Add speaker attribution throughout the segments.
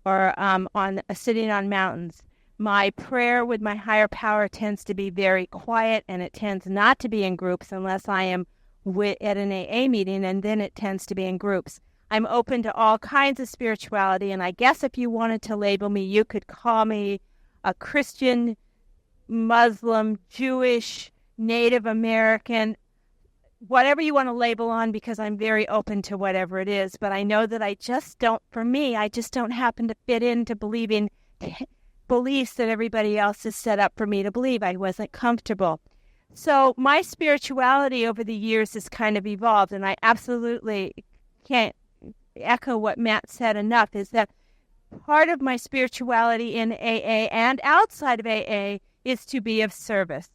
Speaker 1: or sitting on mountains. My prayer with my higher power tends to be very quiet, and it tends not to be in groups unless I am at an AA meeting, and then it tends to be in groups. I'm open to all kinds of spirituality, and I guess if you wanted to label me, you could call me a Christian, Muslim, Jewish, Native American, whatever you want to label on, because I'm very open to whatever it is. But I know that I just don't happen to fit into believing beliefs that everybody else has set up for me to believe. I wasn't comfortable. So my spirituality over the years has kind of evolved, and I absolutely can't echo what Matt said enough, is that part of my spirituality in AA and outside of AA is to be of service,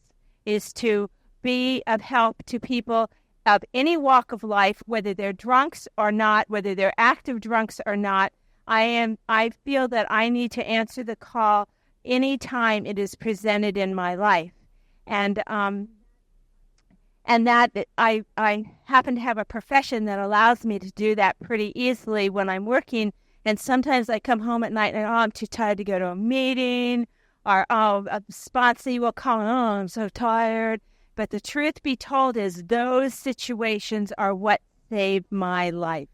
Speaker 1: is to be of help to people of any walk of life, whether they're drunks or not, whether they're active drunks or not. I feel that I need to answer the call anytime it is presented in my life. And that I happen to have a profession that allows me to do that pretty easily when I'm working. And sometimes I come home at night and I'm too tired to go to a meeting, or a sponsor will call, I'm so tired. But the truth be told is those situations are what saved my life.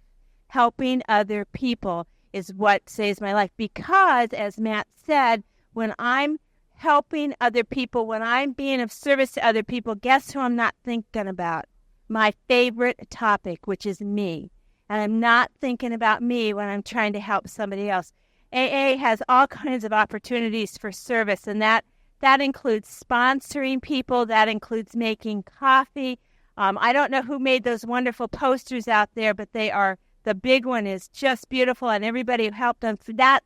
Speaker 1: Helping other people is what saves my life, because, as Matt said, when I'm helping other people, when I'm being of service to other people, guess who I'm not thinking about? My favorite topic, which is me. And I'm not thinking about me when I'm trying to help somebody else. AA has all kinds of opportunities for service, and that includes sponsoring people. That includes making coffee. I don't know who made those wonderful posters out there, but the big one is just beautiful, and everybody who helped on that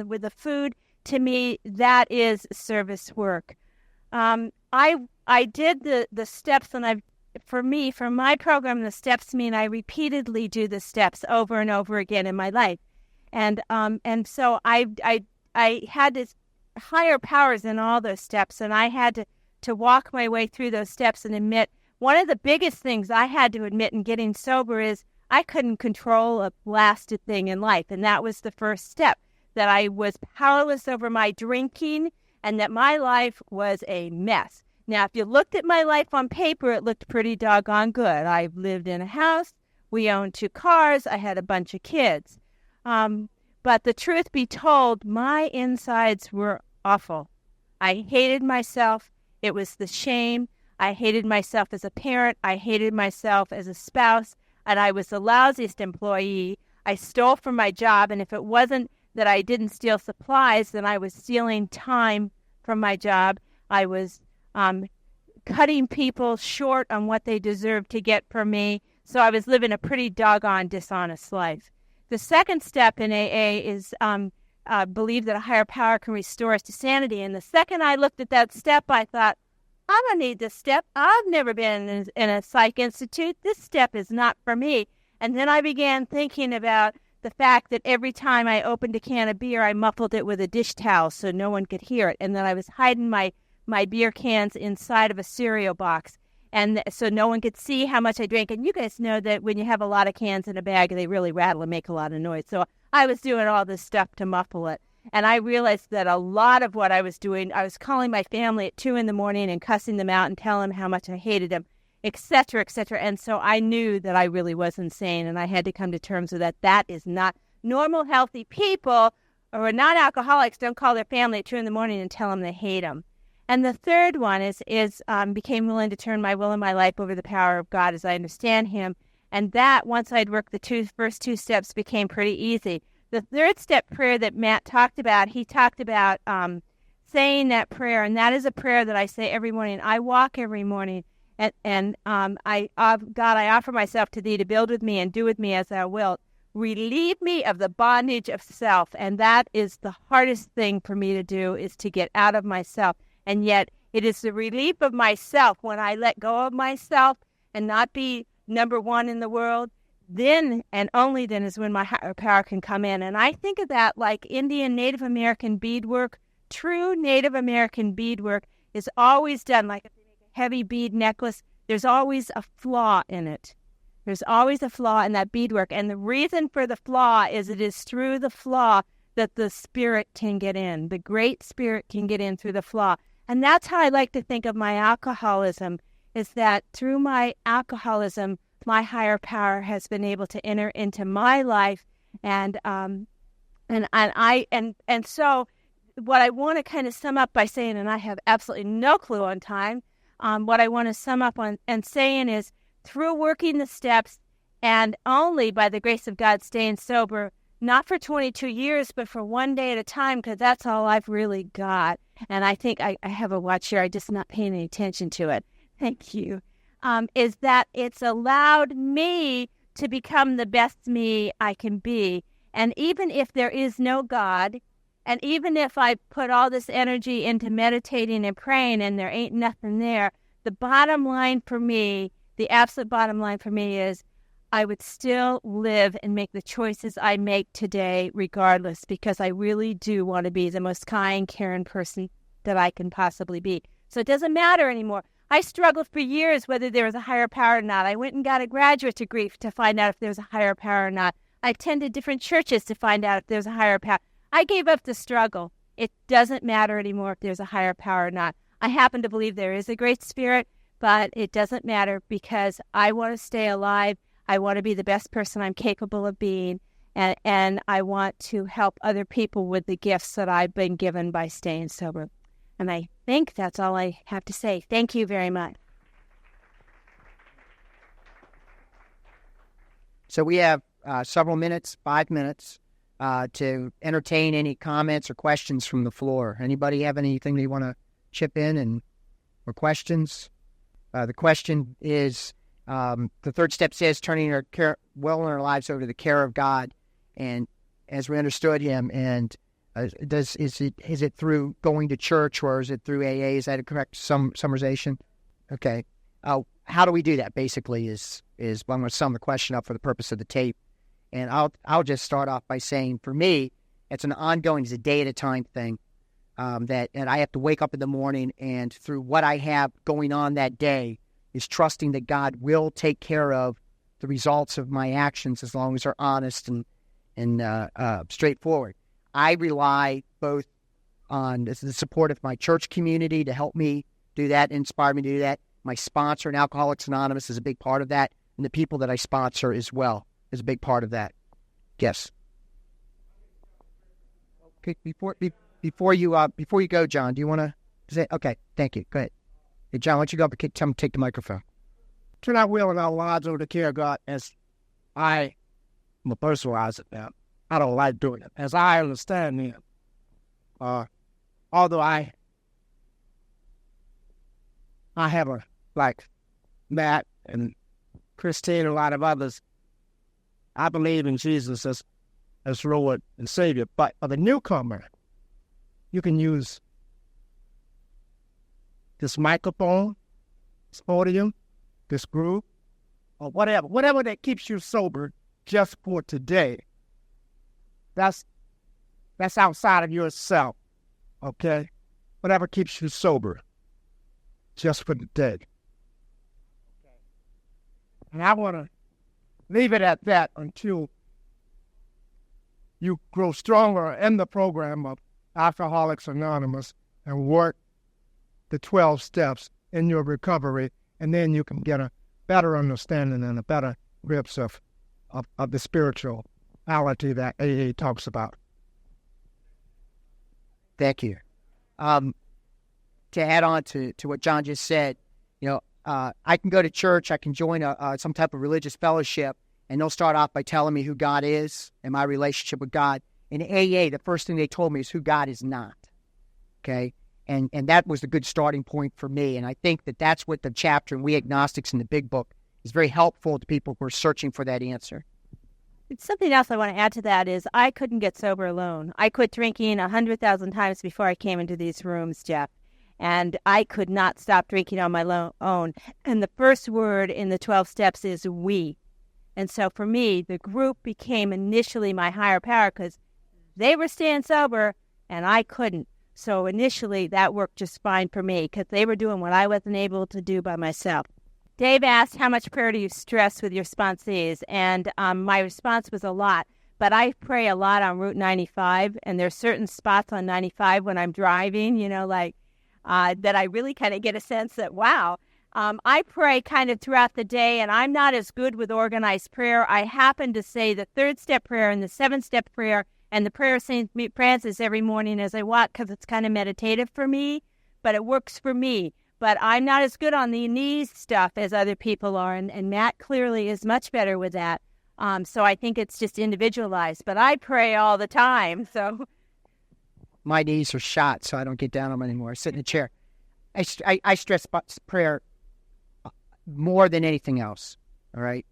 Speaker 1: with the food, to me, that is service work. I did the steps, and for my program, the steps mean I repeatedly do the steps over and over again in my life, and so I had this higher powers in all those steps, and I had to walk my way through those steps and admit one of the biggest things I had to admit in getting sober is I couldn't control a blasted thing in life, and that was the first step, that I was powerless over my drinking and that my life was a mess. Now, if you looked at my life on paper, it looked pretty doggone good. I lived in a house, we owned 2 cars, I had a bunch of kids. But the truth be told, my insides were awful. I hated myself. It was the shame. I hated myself as a parent. I hated myself as a spouse. And I was the lousiest employee. I stole from my job. And if it wasn't that I didn't steal supplies, then I was stealing time from my job. I was cutting people short on what they deserved to get from me. So I was living a pretty doggone dishonest life. The second step in AA is believe that a higher power can restore us to sanity. And the second I looked at that step, I thought, I don't need this step. I've never been in a psych institute. This step is not for me. And then I began thinking about the fact that every time I opened a can of beer, I muffled it with a dish towel so no one could hear it. And then I was hiding my beer cans inside of a cereal box, and so no one could see how much I drank. And you guys know that when you have a lot of cans in a bag, they really rattle and make a lot of noise. So I was doing all this stuff to muffle it. And I realized that a lot of what I was doing, I was calling my family at 2 a.m. and cussing them out and telling them how much I hated them, et cetera, et cetera. And so I knew that I really was insane, and I had to come to terms with that. That is not normal, healthy people or non-alcoholics don't call their family at 2 a.m. and tell them they hate them. And the third one is became willing to turn my will and my life over the power of God as I understand Him. And that, once I'd worked the first two steps, became pretty easy. The third step prayer that Matt talked about, he talked about saying that prayer, and that is a prayer that I say every morning. I walk every morning, and God, I offer myself to Thee to build with me and do with me as Thou wilt. Relieve me of the bondage of self, and that is the hardest thing for me to do, is to get out of myself. And yet it is the relief of myself when I let go of myself and not be number one in the world. Then and only then is when my higher power can come in. And I think of that like Indian Native American beadwork. True Native American beadwork is always done like a heavy bead necklace. There's always a flaw in it. There's always a flaw in that beadwork. And the reason for the flaw is it is through the flaw that the Spirit can get in. The great Spirit can get in through the flaw. And that's how I like to think of my alcoholism, is that through my alcoholism, my higher power has been able to enter into my life. And so what I want to kind of sum up by saying, and I have absolutely no clue on time, what I want to sum up on and saying is, through working the steps and only by the grace of God staying sober, not for 22 years, but for one day at a time, because that's all I've really got. And I think I have a watch here. I'm just not paying any attention to it. Thank you. Is that it's allowed me to become the best me I can be. And even if there is no God, and even if I put all this energy into meditating and praying and there ain't nothing there, the bottom line for me, the absolute bottom line for me is I would still live and make the choices I make today regardless, because I really do want to be the most kind, caring person that I can possibly be. So it doesn't matter anymore. I struggled for years whether there was a higher power or not. I went and got a graduate degree to find out if there was a higher power or not. I attended different churches to find out if there was a higher power. I gave up the struggle. It doesn't matter anymore if there's a higher power or not. I happen to believe there is a great Spirit, but it doesn't matter because I want to stay alive. I want to be the best person I'm capable of being, and I want to help other people with the gifts that I've been given by staying sober. And I think that's all I have to say. Thank you very much.
Speaker 2: So we have several minutes, 5 minutes, to entertain any comments or questions from the floor. Anybody have anything they want to chip in or questions? The question is, the third step says turning our our lives over to the care of God, and as we understood him, and is it through going to church or is it through AA? Is that a correct summarization? Okay. How do we do that? Basically, is I'm going to sum the question up for the purpose of the tape, and I'll just start off by saying, for me, it's an ongoing, it's a day at a time thing. And I have to wake up in the morning, and through what I have going on that day, is trusting that God will take care of the results of my actions as long as they're honest and straightforward. I rely both on the support of my church community to help me do that, inspire me to do that. My sponsor in Alcoholics Anonymous is a big part of that, and the people that I sponsor as well is a big part of that. Yes. Okay, before you go, John, do you want to say? Okay, thank you. Go ahead. Hey, John, why don't you go up and take the microphone?
Speaker 3: Turn our will and our lives over to care of God, as I am a personalize it now. I don't like doing it. As I understand him, although I have like Matt and Christine and a lot of others, I believe in Jesus as Lord and Savior. But for the newcomer, you can use this microphone, this podium, this group, or whatever that keeps you sober just for today. That's outside of yourself, okay? Whatever keeps you sober just for the day. And I want to leave it at that until you grow stronger in the program of Alcoholics Anonymous and work the 12 steps in your recovery, and then you can get a better understanding and a better grips of the spirituality that AA talks about.
Speaker 2: Thank you. To add on to what John just said, I can go to church, I can join some type of religious fellowship, and they'll start off by telling me who God is and my relationship with God. In AA, the first thing they told me is who God is not. Okay? And that was a good starting point for me. And I think that's what the chapter in We Agnostics in the Big Book is very helpful to people who are searching for that answer.
Speaker 1: It's something else I want to add to that is I couldn't get sober alone. I quit drinking 100,000 times before I came into these rooms, Jeff. And I could not stop drinking on my own. And the first word in the 12 steps is we. And so for me, the group became initially my higher power because they were staying sober and I couldn't. So initially that worked just fine for me because they were doing what I wasn't able to do by myself. Dave asked, how much prayer do you stress with your sponsees? And my response was a lot. but I pray a lot on Route 95, and there's certain spots on 95 when I'm driving, that I really kind of get a sense that, wow, I pray kind of throughout the day, and I'm not as good with organized prayer. I happen to say the 3rd-step prayer and the 7th-step prayer and the prayer of St. Francis every morning as I walk because it's kind of meditative for me, but it works for me. But I'm not as good on the knees stuff as other people are, and Matt clearly is much better with that. So I think it's just individualized. But I pray all the time, so...
Speaker 2: My knees are shot, so I don't get down on them anymore. I sit in a chair. I stress prayer more than anything else, all right?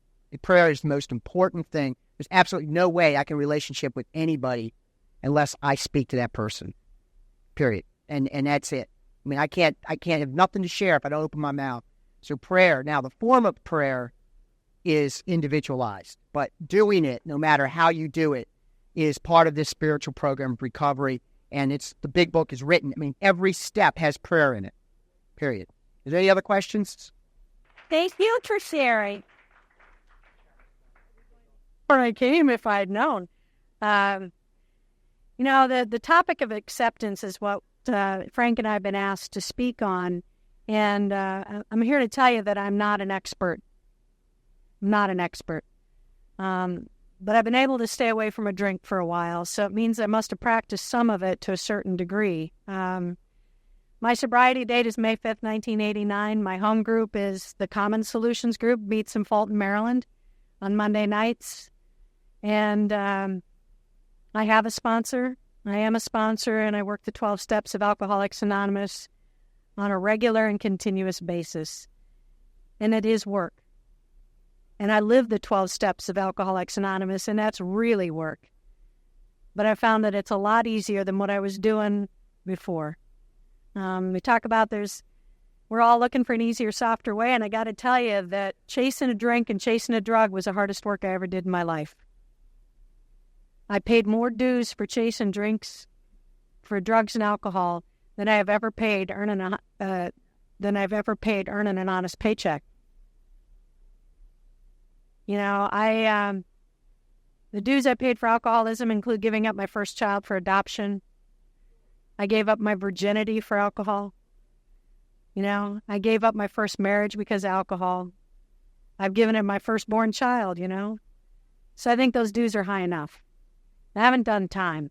Speaker 2: Prayer is the most important thing. There's absolutely no way I can relationship with anybody unless I speak to that person, period. And that's it. I mean, I can't have nothing to share if I don't open my mouth. So prayer, now the form of prayer is individualized, but doing it, no matter how you do it, is part of this spiritual program of recovery. And the big book is written. I mean, every step has prayer in it, period. Is there any other questions?
Speaker 1: Thank you for sharing. Or I came if I had known. The topic of acceptance is what Frank and I have been asked to speak on. And I'm here to tell you that I'm not an expert. I'm not an expert. But I've been able to stay away from a drink for a while, so it means I must have practiced some of it to a certain degree. My sobriety date is May 5th, 1989. My home group is the Common Solutions Group, meets in Fulton, Maryland on Monday nights. And I have a sponsor. I am a sponsor, and I work the 12 steps of Alcoholics Anonymous on a regular and continuous basis. And it is work. And I live the 12 steps of Alcoholics Anonymous, and that's really work. But I found that it's a lot easier than what I was doing before. We talk about we're all looking for an easier, softer way, and I got to tell you that chasing a drink and chasing a drug was the hardest work I ever did in my life. I paid more dues for chasing drinks, for drugs and alcohol, than I have ever paid earning an honest paycheck. The dues I paid for alcoholism include giving up my first child for adoption. I gave up my virginity for alcohol. I gave up my first marriage because of alcohol. I've given up my firstborn child, So I think those dues are high enough. I haven't done time.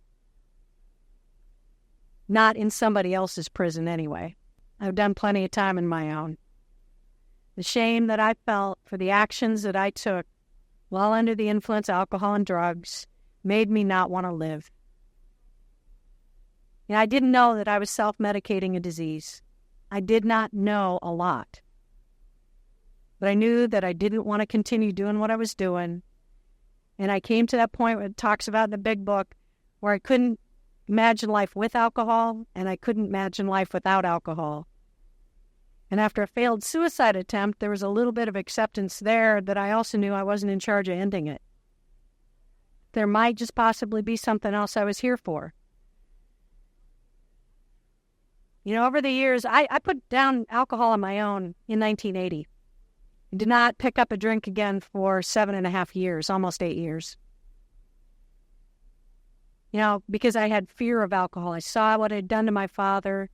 Speaker 1: Not in somebody else's prison anyway. I've done plenty of time in my own. The shame that I felt for the actions that I took while under the influence of alcohol and drugs made me not want to live. I didn't know that I was self-medicating a disease. I did not know a lot. But I knew that I didn't want to continue doing what I was doing. And I came to that point where it talks about in the big book where I couldn't imagine life with alcohol and I couldn't imagine life without alcohol. And after a failed suicide attempt, there was a little bit of acceptance there that I also knew I wasn't in charge of ending it. There might just possibly be something else I was here for. Over the years, I put down alcohol on my own in 1980. I did not pick up a drink again for 7.5 years, almost 8 years. Because I had fear of alcohol. I saw what it had done to my father.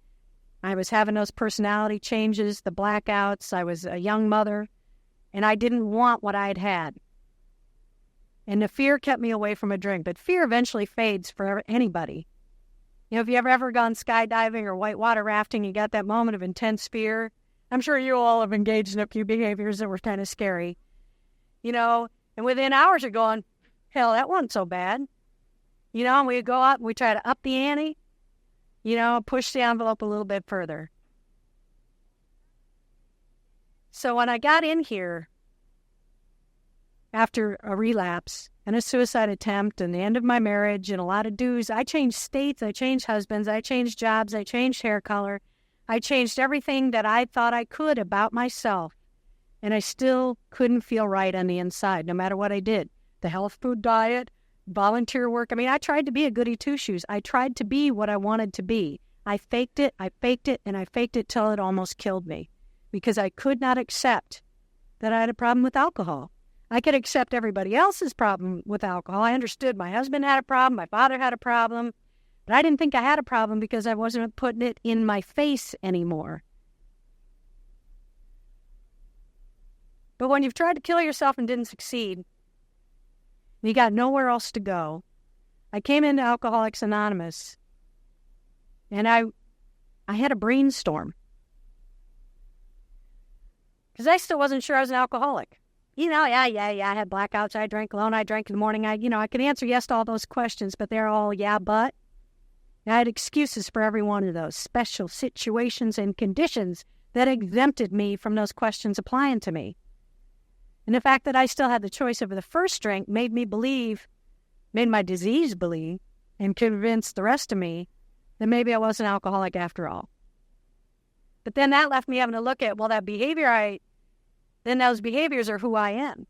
Speaker 1: I was having those personality changes, the blackouts. I was a young mother, and I didn't want what I'd had. And the fear kept me away from a drink. But fear eventually fades for anybody. If you ever gone skydiving or whitewater rafting, you got that moment of intense fear. I'm sure you all have engaged in a few behaviors that were kind of scary. And within hours you're going, hell, that wasn't so bad. And we go out and we try to up the ante, push the envelope a little bit further. So when I got in here, after a relapse and a suicide attempt and the end of my marriage and a lot of dues, I changed states, I changed husbands, I changed jobs, I changed hair color. I changed everything that I thought I could about myself. And I still couldn't feel right on the inside, no matter what I did. The health food diet, volunteer work. I tried to be a goody two-shoes. I tried to be what I wanted to be. I faked it, and I faked it till it almost killed me. Because I could not accept that I had a problem with alcohol.
Speaker 4: I could accept everybody else's problem with alcohol. I understood my husband had a problem, my father had a problem, but I didn't think I had a problem because I wasn't putting it in my face anymore. But when you've tried to kill yourself and didn't succeed, you got nowhere else to go. I came into Alcoholics Anonymous, and I had a brainstorm. Because I still wasn't sure I was an alcoholic. I had blackouts, I drank alone, I drank in the morning. I could answer yes to all those questions, but they're all but. I had excuses for every one of those special situations and conditions that exempted me from those questions applying to me. And the fact that I still had the choice over the first drink made my disease believe, and convinced the rest of me that maybe I was an alcoholic after all. But then that left me having to look at, then those behaviors are who I am.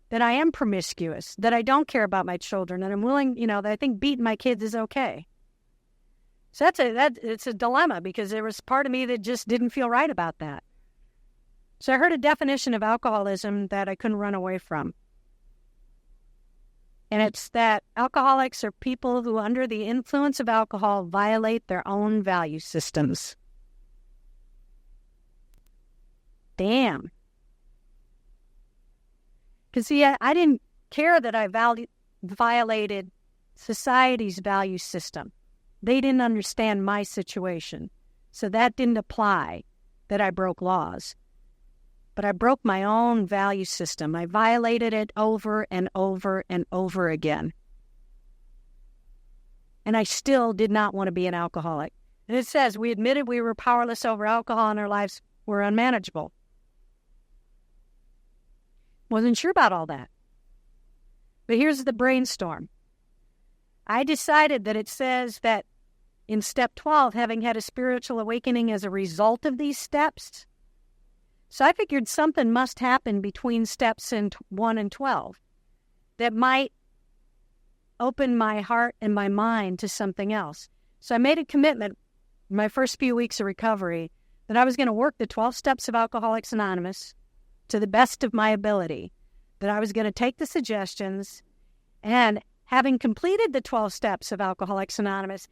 Speaker 4: That I am promiscuous, that I don't care about my children, and I'm willing, that I think beating my kids is okay. So it's a dilemma, because there was part of me that just didn't feel right about that. So I heard a definition of alcoholism that I couldn't run away from. And it's that alcoholics are people who, under the influence of alcohol, violate their own value systems. Damn. Because, see, I didn't care that I violated society's value system. They didn't understand my situation. So that didn't apply, that I broke laws. But I broke my own value system. I violated it over and over and over again. And I still did not want to be an alcoholic. And it says, we admitted we were powerless over alcohol and our lives were unmanageable. Wasn't sure about all that. But here's the brainstorm. I decided that it says that in step 12, having had a spiritual awakening as a result of these steps. So I figured something must happen between steps 1 and 12 that might open my heart and my mind to something else. So I made a commitment in my first few weeks of recovery that I was going to work the 12 steps of Alcoholics Anonymous to the best of my ability, that I was going to take the suggestions, and having completed the 12 steps of Alcoholics Anonymous,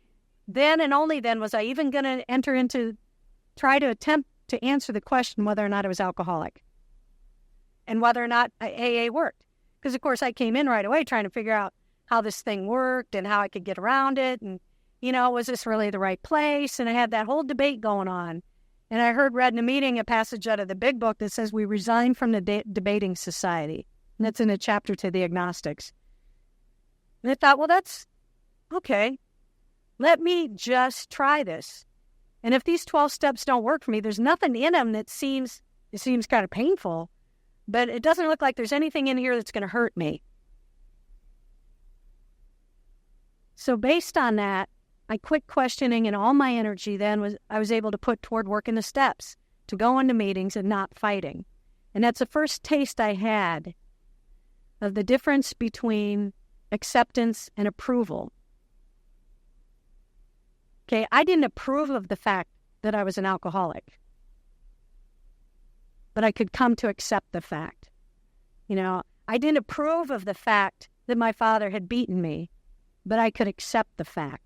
Speaker 4: then and only then was I even going to try to attempt to answer the question whether or not I was alcoholic and whether or not AA worked. Because, of course, I came in right away trying to figure out how this thing worked and how I could get around it. And, was this really the right place? And I had that whole debate going on. And I read in a meeting a passage out of the big book that says we resign from the debating society. And that's in a chapter to the agnostics. And I thought, well, that's okay. Let me just try this. And if these 12 steps don't work for me, there's nothing in them that seems kind of painful, but it doesn't look like there's anything in here that's going to hurt me. So based on that, I quit questioning, and all my energy then I was able to put toward working the steps, to go into meetings and not fighting. And that's the first taste I had of the difference between acceptance and approval. Okay, I didn't approve of the fact that I was an alcoholic, but I could come to accept the fact. I didn't approve of the fact that my father had beaten me, but I could accept the fact.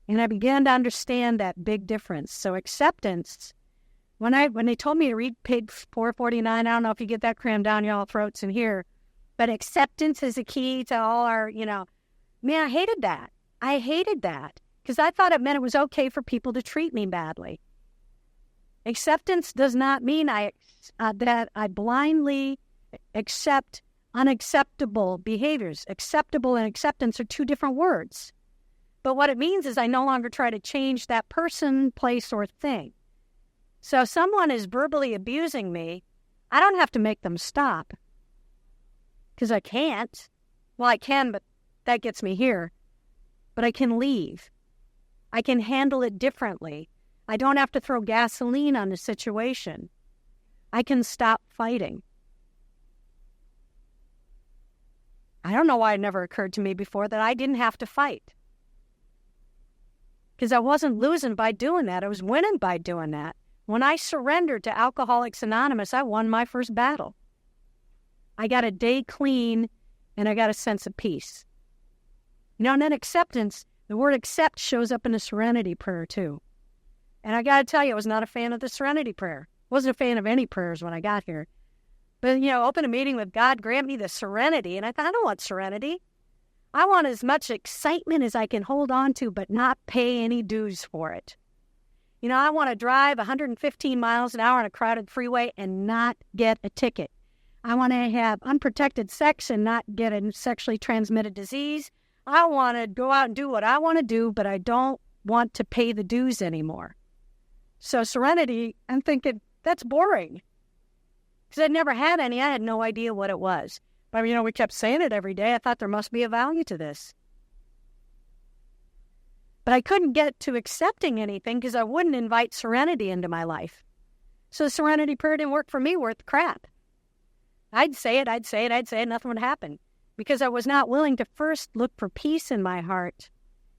Speaker 4: And I began to understand that big difference. So acceptance, when they told me to read page 449, I don't know if you get that crammed down y'all throats in here, but acceptance is a key to all our, man, I hated that. I hated that. Because I thought it meant it was okay for people to treat me badly. Acceptance does not mean that I blindly accept unacceptable behaviors. Acceptable and acceptance are two different words. But what it means is I no longer try to change that person, place, or thing. So if someone is verbally abusing me, I don't have to make them stop. Because I can't. Well, I can, but that gets me here. But I can leave. I can handle it differently. I don't have to throw gasoline on the situation. I can stop fighting. I don't know why it never occurred to me before that I didn't have to fight. Because I wasn't losing by doing that. I was winning by doing that. When I surrendered to Alcoholics Anonymous, I won my first battle. I got a day clean, and I got a sense of peace. And then acceptance, the word accept shows up in the serenity prayer too. And I got to tell you, I was not a fan of the serenity prayer. Wasn't a fan of any prayers when I got here. But, open a meeting with God, grant me the serenity. And I thought, I don't want serenity. I want as much excitement as I can hold on to, but not pay any dues for it. I want to drive 115 miles an hour on a crowded freeway and not get a ticket. I want to have unprotected sex and not get a sexually transmitted disease. I want to go out and do what I want to do, but I don't want to pay the dues anymore. So serenity, I'm thinking, that's boring. Because I'd never had any. I had no idea what it was. But, we kept saying it every day. I thought there must be a value to this. But I couldn't get to accepting anything because I wouldn't invite serenity into my life. So the serenity prayer didn't work for me worth crap. I'd say it, nothing would happen. Because I was not willing to first look for peace in my heart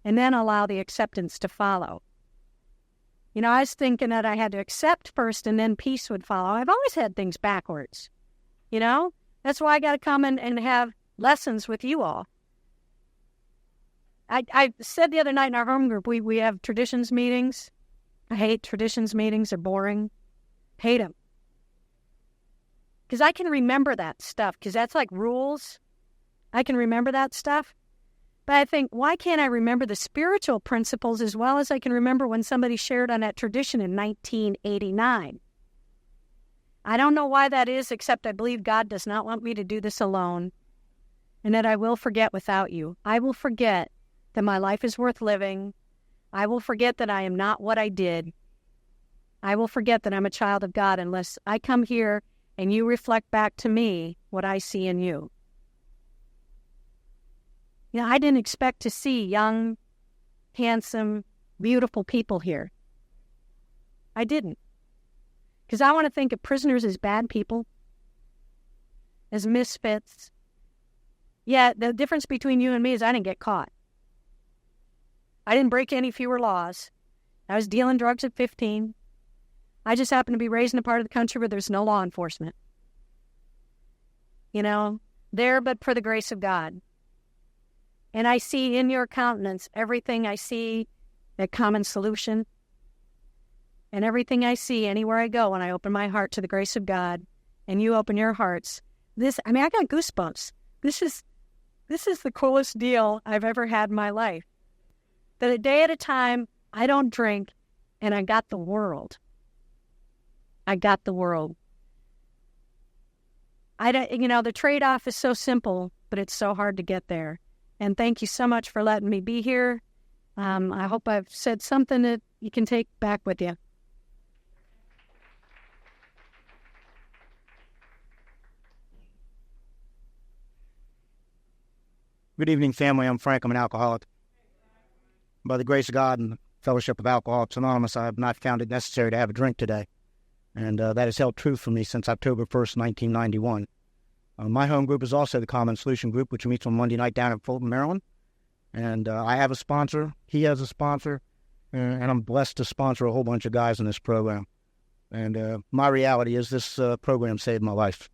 Speaker 4: and then allow the acceptance to follow. I was thinking that I had to accept first and then peace would follow. I've always had things backwards. That's why I got to come and have lessons with you all. I said the other night in our home group, we have traditions meetings. I hate traditions meetings. They're boring. Hate them. Because I can remember that stuff, because that's like rules. I can remember that stuff. But I think, why can't I remember the spiritual principles as well as I can remember when somebody shared on that tradition in 1989? I don't know why that is, except I believe God does not want me to do this alone, and that I will forget without you. I will forget that my life is worth living. I will forget that I am not what I did. I will forget that I'm a child of God unless I come here and you reflect back to me what I see in you. I didn't expect to see young, handsome, beautiful people here. I didn't. Because I want to think of prisoners as bad people, as misfits. Yeah, the difference between you and me is I didn't get caught. I didn't break any fewer laws. I was dealing drugs at 15. I just happened to be raised in a part of the country where there's no law enforcement. There but for the grace of God. And I see in your countenance everything I see, a common solution. And everything I see anywhere I go when I open my heart to the grace of God and you open your hearts. I got goosebumps. This is the coolest deal I've ever had in my life. That a day at a time, I don't drink, and I got the world. I got the world. The trade-off is so simple, but it's so hard to get there. And thank you so much for letting me be here. I hope I've said something that you can take back with you.
Speaker 5: Good evening, family. I'm Frank. I'm an alcoholic. By the grace of God and the Fellowship of Alcoholics Anonymous, I have not found it necessary to have a drink today. And that has held true for me since October 1st, 1991. My home group is also the Common Solution Group, which meets on Monday night down in Fulton, Maryland. And I have a sponsor. He has a sponsor. And I'm blessed to sponsor a whole bunch of guys in this program. And my reality is this program saved my life.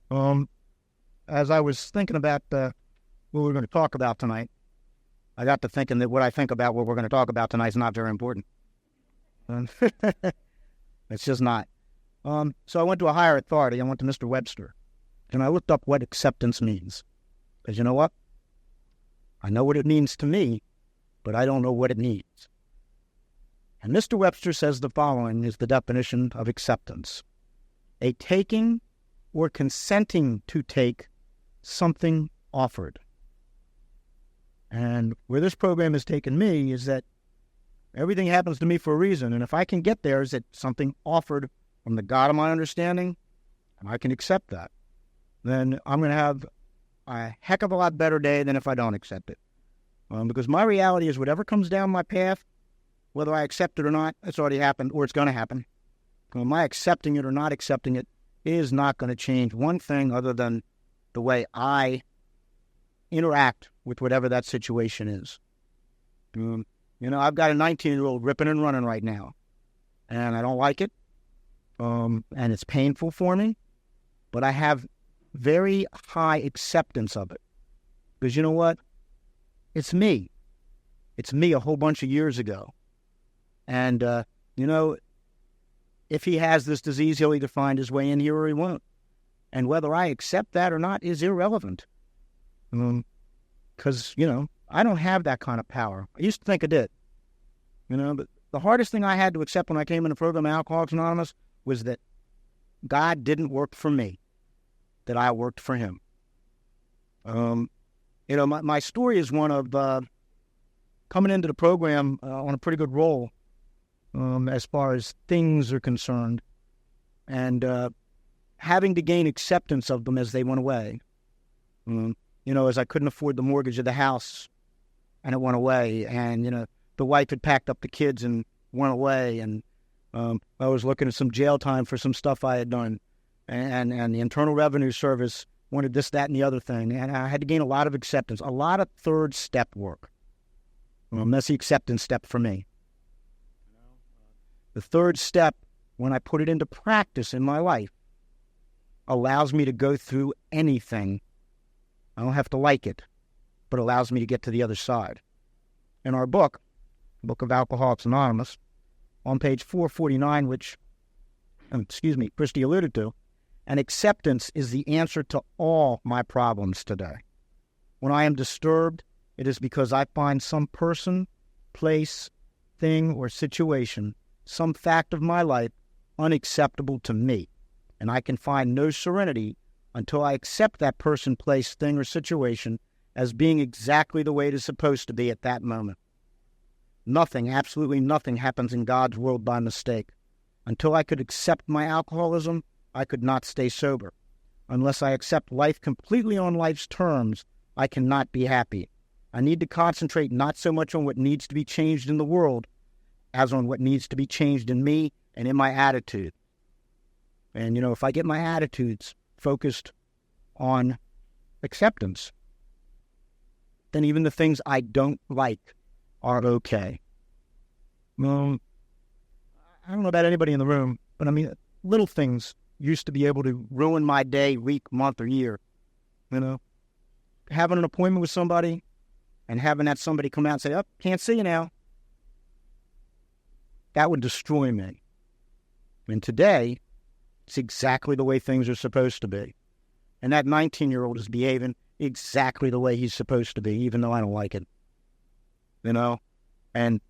Speaker 5: As I was thinking about what we're going to talk about tonight, I got to thinking that what I think about what we're going to talk about tonight is not very important. It's just not. So I went to a higher authority. I went to Mr. Webster. And I looked up what acceptance means. Because you know what? I know what it means to me, but I don't know what it means. And Mr. Webster says the following is the definition of acceptance. A taking or consenting to take something offered. And where this program has taken me is that everything happens to me for a reason. And if I can get there, is it something offered from the God of my understanding, and I can accept that, then I'm going to have a heck of a lot better day than if I don't accept it. Because my reality is whatever comes down my path, whether I accept it or not, it's already happened or it's going to happen. My accepting it or not accepting it is not going to change one thing other than the way I interact with whatever that situation is. I've got a 19-year-old ripping and running right now, and I don't like it, and it's painful for me, but I have very high acceptance of it. Because you know what? It's me. It's me a whole bunch of years ago. And, if he has this disease, he'll either find his way in here or he won't. And whether I accept that or not is irrelevant. Because, I don't have that kind of power. I used to think I did. But the hardest thing I had to accept when I came in the program, Alcoholics Anonymous, was that God didn't work for me, that I worked for him. My story is one of coming into the program on a pretty good roll as far as things are concerned, and having to gain acceptance of them as they went away. As I couldn't afford the mortgage of the house, and it went away, and, the wife had packed up the kids and went away, and I was looking at some jail time for some stuff I had done, and the Internal Revenue Service wanted this, that, and the other thing, and I had to gain a lot of acceptance, a lot of third step work. That's the acceptance step for me. The third step, when I put it into practice in my life, allows me to go through anything. I don't have to like it, but allows me to get to the other side. In our book of Alcoholics Anonymous, on page 449, which, Christy alluded to, and acceptance is the answer to all my problems today. When I am disturbed, it is because I find some person, place, thing, or situation, some fact of my life, unacceptable to me, and I can find no serenity until I accept that person, place, thing, or situation as being exactly the way it is supposed to be at that moment. Nothing, absolutely nothing, happens in God's world by mistake. Until I could accept my alcoholism, I could not stay sober. Unless I accept life completely on life's terms, I cannot be happy. I need to concentrate not so much on what needs to be changed in the world as on what needs to be changed in me and in my attitude. And, if I get my attitudes focused on acceptance, then even the things I don't like are okay. Well, I don't know about anybody in the room, but little things used to be able to ruin my day, week, month, or year. Having an appointment with somebody and having that somebody come out and say, can't see you now. That would destroy me. And today, it's exactly the way things are supposed to be. And that 19-year-old is behaving exactly the way he's supposed to be, even though I don't like it. And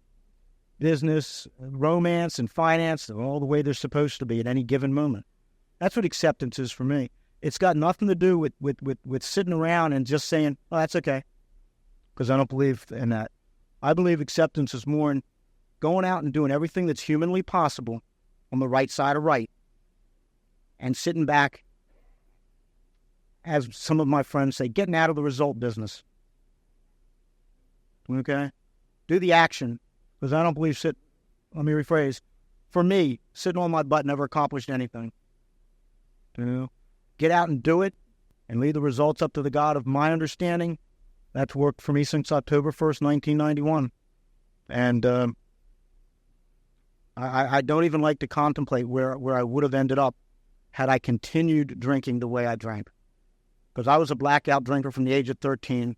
Speaker 5: business, romance, and finance, they're all the way they're supposed to be at any given moment. That's what acceptance is for me. It's got nothing to do with sitting around and just saying, that's okay, because I don't believe in that. I believe acceptance is more in going out and doing everything that's humanly possible on the right side of right, and sitting back, as some of my friends say, getting out of the result business. Okay? Do the action, because I don't believe let me rephrase, for me, sitting on my butt never accomplished anything. Get out and do it, and leave the results up to the God of my understanding. That's worked for me since October 1st, 1991. And I don't even like to contemplate where I would have ended up had I continued drinking the way I drank. Because I was a blackout drinker from the age of 13.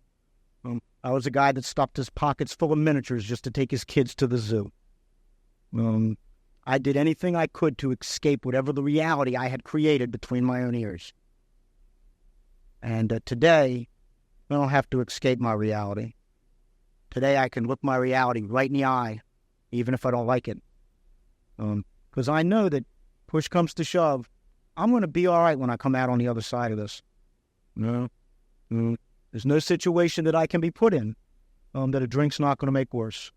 Speaker 5: I was a guy that stuffed his pockets full of miniatures just to take his kids to the zoo. I did anything I could to escape whatever the reality I had created between my own ears. And today, I don't have to escape my reality. Today, I can look my reality right in the eye, even if I don't like it. Because I know that push comes to shove, I'm going to be all right when I come out on the other side of this. There's no situation that I can be put in that a drink's not going to make worse.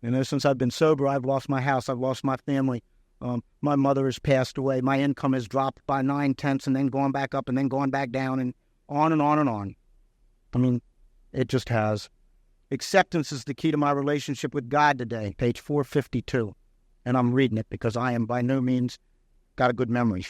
Speaker 5: Since I've been sober, I've lost my house, I've lost my family. My mother has passed away. My income has dropped by 9/10 and then gone back up and then gone back down and on and on and on. It just has. Acceptance is the key to my relationship with God today, page 452. And I'm reading it because I am by no means got a good memory.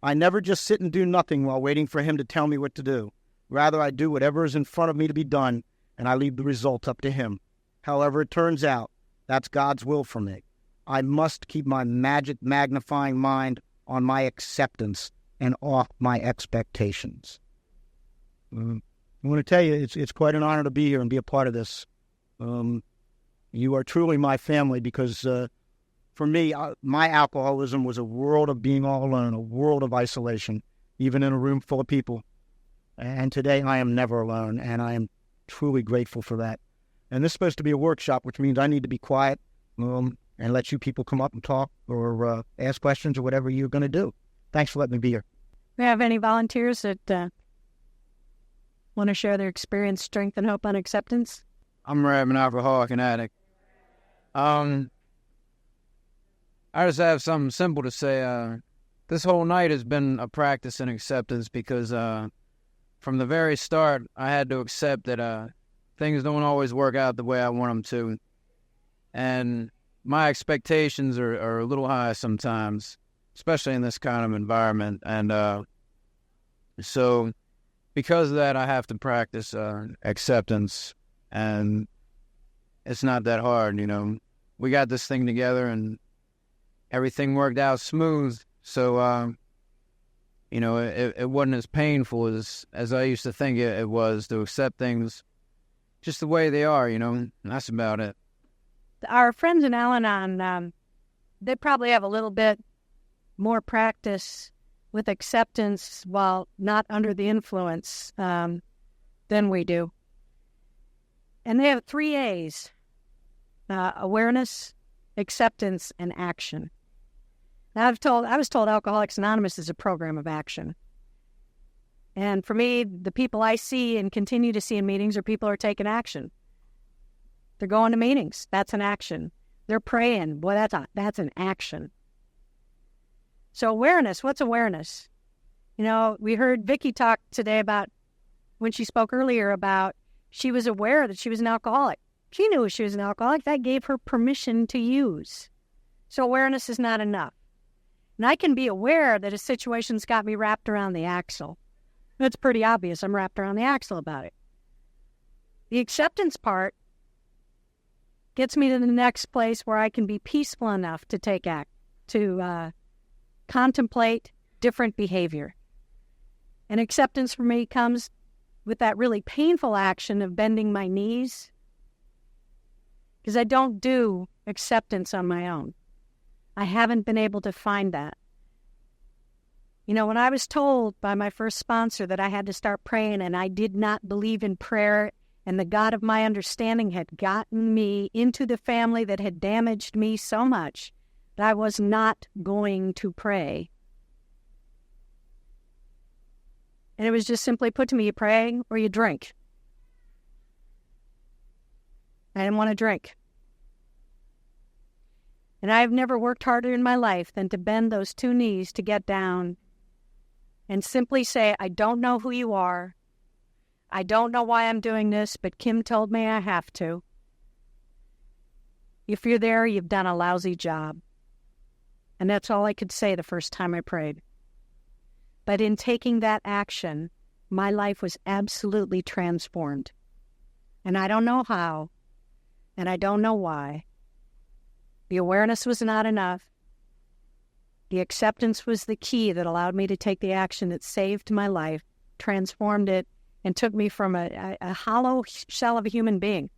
Speaker 5: I never just sit and do nothing while waiting for him to tell me what to do. Rather, I do whatever is in front of me to be done, and I leave the result up to him. However it turns out, that's God's will for me. I must keep my magic magnifying mind on my acceptance and off my expectations. I want to tell you, it's quite an honor to be here and be a part of this. You are truly my family because for me, my alcoholism was a world of being all alone, a world of isolation, even in a room full of people. And today I am never alone, and I am truly grateful for that. And this is supposed to be a workshop, which means I need to be quiet and let you people come up and talk or ask questions or whatever you're going to do. Thanks for letting me be here.
Speaker 4: Do we have any volunteers that want to share their experience, strength, and hope on acceptance?
Speaker 6: I'm an alcoholic and addict. I just have something simple to say. This whole night has been a practice in acceptance because from the very start, I had to accept that things don't always work out the way I want them to. And my expectations are a little high sometimes, especially in this kind of environment. And so because of that, I have to practice acceptance. And it's not that hard, you know. We got this thing together and everything worked out smooth. So, you know, it wasn't as painful as I used to think it was to accept things just the way they are, you know. And that's about it.
Speaker 4: Our friends in Al-Anon, they probably have a little bit more practice with acceptance while not under the influence than we do. And they have 3 A's, awareness, acceptance, and action. Now, I was told Alcoholics Anonymous is a program of action. And for me, the people I see and continue to see in meetings are people who are taking action. They're going to meetings. That's an action. They're praying. Boy, that's an action. So awareness, what's awareness? You know, we heard Vicki talk today about, when she spoke earlier about, she was aware that she was an alcoholic. She knew she was an alcoholic. That gave her permission to use. So awareness is not enough. And I can be aware that a situation's got me wrapped around the axle. It's pretty obvious I'm wrapped around the axle about it. The acceptance part gets me to the next place where I can be peaceful enough to to contemplate different behavior. And acceptance for me comes with that really painful action of bending my knees, because I don't do acceptance on my own. I haven't been able to find that. You know, when I was told by my first sponsor that I had to start praying, and I did not believe in prayer, and the God of my understanding had gotten me into the family that had damaged me so much that I was not going to pray. And it was just simply put to me, you pray or you drink. I didn't want to drink. And I've never worked harder in my life than to bend those 2 knees to get down and simply say, I don't know who you are. I don't know why I'm doing this, but Kim told me I have to. If you're there, you've done a lousy job. And that's all I could say the first time I prayed. But in taking that action, my life was absolutely transformed. And I don't know how, and I don't know why. The awareness was not enough. The acceptance was the key that allowed me to take the action that saved my life, transformed it, and took me from a hollow shell of a human being.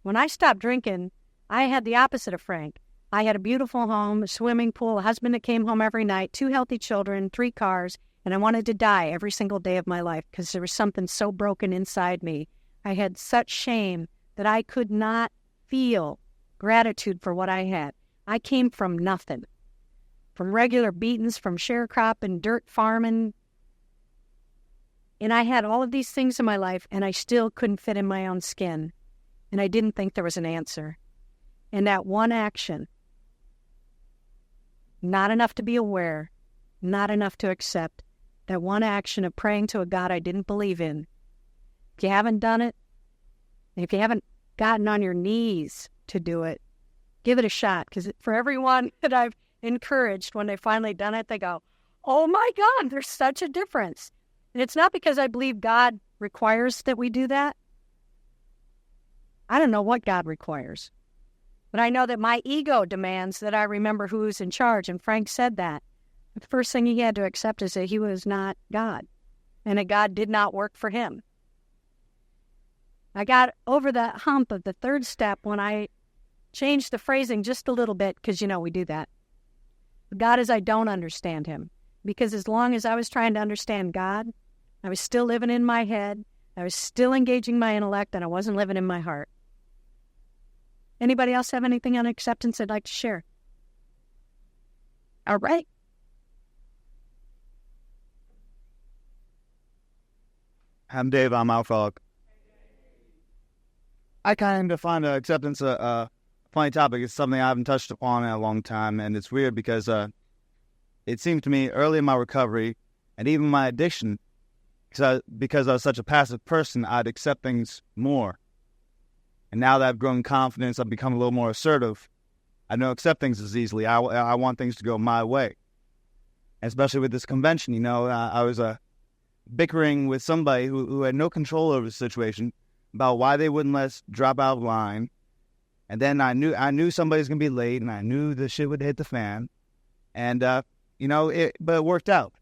Speaker 4: When I stopped drinking, I had the opposite of Frank. I had a beautiful home, a swimming pool, a husband that came home every night, 2 healthy children, 3 cars, and I wanted to die every single day of my life because there was something so broken inside me. I had such shame that I could not feel gratitude for what I had. I came from nothing, from regular beatings, from sharecropping, dirt farming. And I had all of these things in my life, and I still couldn't fit in my own skin. And I didn't think there was an answer. And that one action, not enough to be aware, not enough to accept, that one action of praying to a God I didn't believe in. If you haven't done it, if you haven't gotten on your knees to do it, give it a shot. Because for everyone that I've encouraged, when they've finally done it, they go, oh my God, there's such a difference. And it's not because I believe God requires that we do that. I don't know what God requires. But I know that my ego demands that I remember who's in charge. And Frank said that. The first thing he had to accept is that he was not God, and that God did not work for him. I got over that hump of the third step when I changed the phrasing just a little bit, because, we do that. God is I don't understand him. Because as long as I was trying to understand God, I was still living in my head, I was still engaging my intellect, and I wasn't living in my heart. Anybody else have anything on acceptance they'd like to share? All right.
Speaker 7: I'm Dave. I'm alcoholic. I kind of find acceptance a funny topic. It's something I haven't touched upon in a long time, and it's weird because it seemed to me early in my recovery and even my addiction, because I was such a passive person, I'd accept things more. And now that I've grown confidence, I've become a little more assertive. I don't accept things as easily. I want things to go my way. And especially with this convention, I was bickering with somebody who had no control over the situation about why they wouldn't let us drop out of line. And then I knew somebody's going to be late, and I knew the shit would hit the fan. And, but it worked out.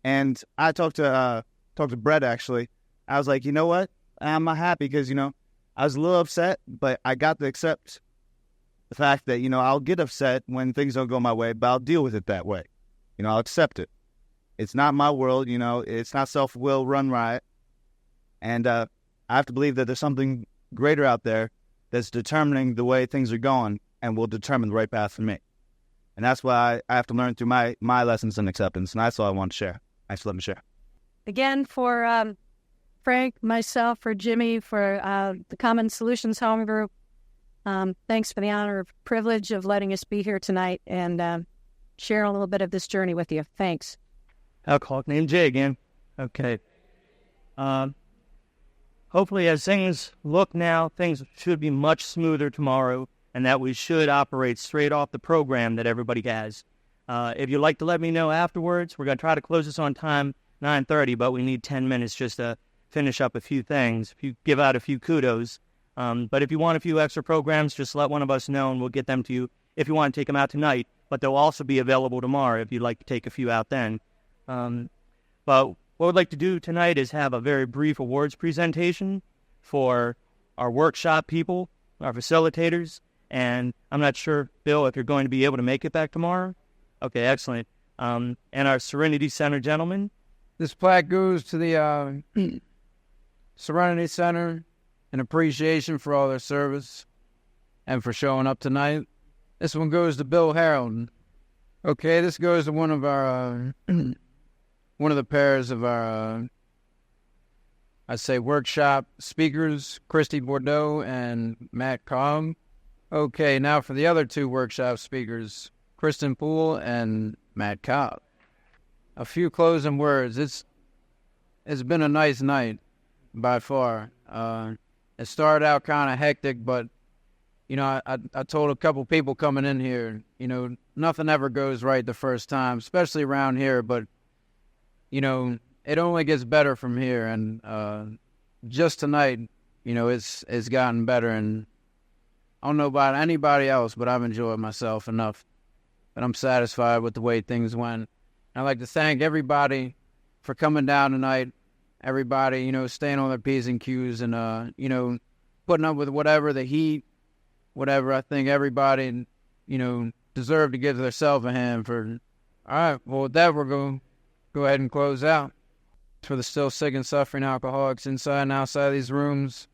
Speaker 7: And I talked to Brett, actually. I was like, you know what? I'm not happy because, I was a little upset, but I got to accept the fact that, I'll get upset when things don't go my way, but I'll deal with it that way. I'll accept it. It's not my world, it's not self-will run riot. And I have to believe that there's something greater out there that's determining the way things are going and will determine the right path for me. And that's why I have to learn through my lessons in acceptance, and that's all I want to share. Thanks for letting me share.
Speaker 4: Again, for Frank, myself, for Jimmy, for the Common Solutions Home Group, thanks for the honor and privilege of letting us be here tonight and share a little bit of this journey with you. Thanks.
Speaker 8: Alcoholic named Jay again. Okay. Hopefully, as things look now, things should be much smoother tomorrow, and that we should operate straight off the program that everybody has. If you'd like to let me know afterwards, we're going to try to close this on time, 9:30, but we need 10 minutes just to finish up a few things, if you give out a few kudos. But if you want a few extra programs, just let one of us know, and we'll get them to you if you want to take them out tonight. But they'll also be available tomorrow if you'd like to take a few out then. But what we'd like to do tonight is have a very brief awards presentation for our workshop people, our facilitators, and I'm not sure, Bill, if you're going to be able to make it back tomorrow. Okay, excellent. And our Serenity Center gentlemen.
Speaker 6: This plaque goes to the Serenity Center in appreciation for all their service and for showing up tonight. This one goes to Bill Harold. Okay, this goes to one of our one of the pairs of our workshop speakers, Christy Bordeaux and Matt Cobb. Okay, now for the other two workshop speakers, Kristen Poole and Matt Cobb. A few closing words. It's been a nice night by far. It started out kind of hectic, but I told a couple people coming in here, nothing ever goes right the first time, especially around here, but it only gets better from here. And just tonight, it's gotten better, and I don't know about anybody else, but I've enjoyed myself enough that I'm satisfied with the way things went. I'd like to thank everybody for coming down tonight. Everybody, staying on their P's and Q's and, putting up with whatever, the heat, whatever. I think everybody, deserve to give themselves a hand for. All right, well, with that, we're going to go ahead and close out. For the still sick and suffering alcoholics inside and outside these rooms,